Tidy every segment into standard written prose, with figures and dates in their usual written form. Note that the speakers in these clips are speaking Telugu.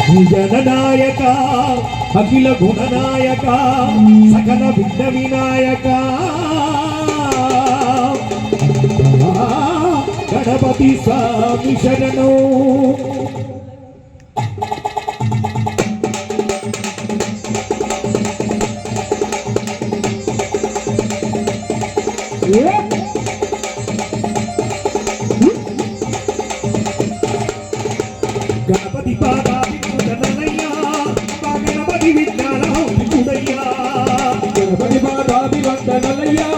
జననాయక అఖిల గుణనాయక సకల విఘ్న వినాయక గణపతి స్వామి శరణం. గణపతి పాదాది వందనయ్యా గణపతి విజ్ఞానయ్యా గణపతి పాదాది వందనయ్యా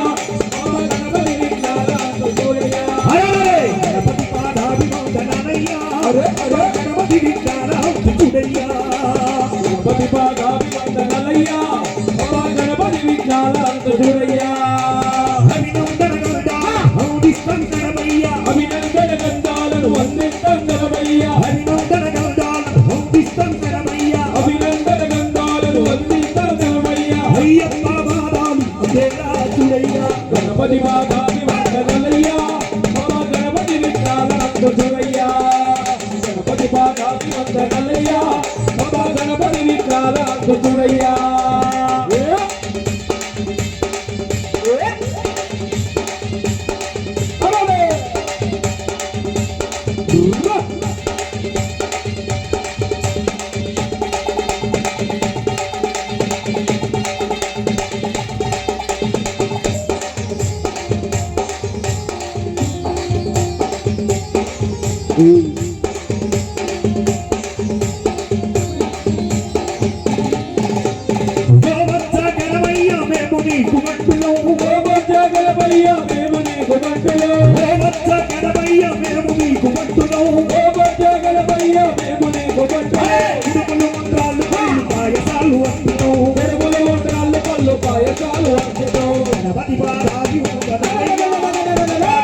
గణపతి విజ్ఞానయ్యా గణపతి పాదాది వందనయ్యా గణపతి విజ్ఞానయ్యా గణపతి పాదాది వందనయ్యా గణపతి విజ్ఞానయ్యా అభినందన గంధాలయ్యా అభినందన గంధాలను వందిస్తానయ్యా అభినందన గంధాలను వందిస్తానయ్యా అభినందన గంధాలను వందిస్తానయ్యా అయ్యప్ప పాదాలు అందేరాజులయ్యా గణపతి పాదాది వందనయ్యా గణపతి విజ్ఞానయ్యా గణపతి పాదాది వందనయ్యా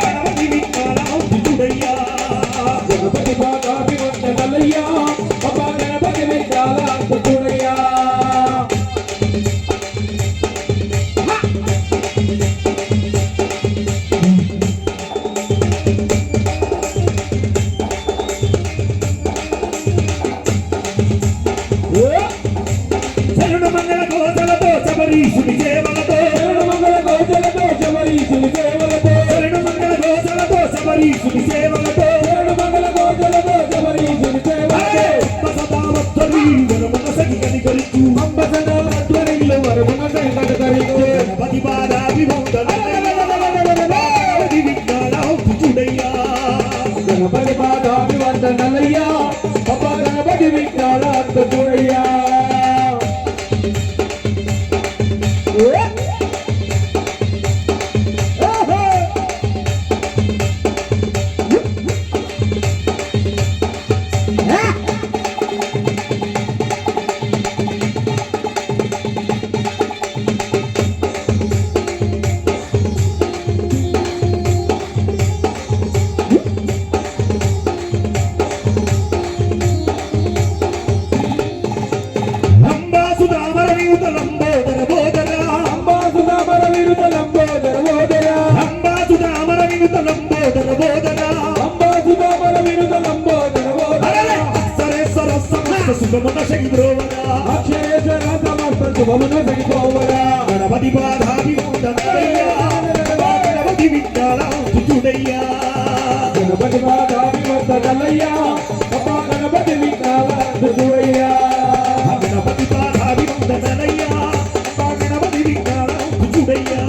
గణపతి విజ్ఞానయ్యా గణపతి పాదాది వందనయ్యా గణపతి విజ్ఞానయ్యా శరణు మంగళ గోచలతో శబరీషుని సేవలతో శరణు మంగళ గోచలతో శబరీషుని సేవలతో శరణు మంగళ గోచలతో శబరీషుని సేవలతో శరణు మంగళ గోచలతో శబరీషుని సేవలతో సదావత్వరి వరమున సగిని కలిచు అంబ సదావత్వరి వరమున సగిని కలిచు గణపతి పాదాది వందనయ్యా విజ్ఞానయ్యా గణపతి పాదాది వందనయ్యా గణపతి విజ్ఞానయ్యా గణపతి పాదాది వందనయ్యా గణపతి విజ్ఞానయ్యా గణపతి పాదాది వందనయ్యా గణపతి విజ్ఞానయ్యా గణపతి పాదాది వందనయ్యా గణపతి విజ్ఞానయ్యా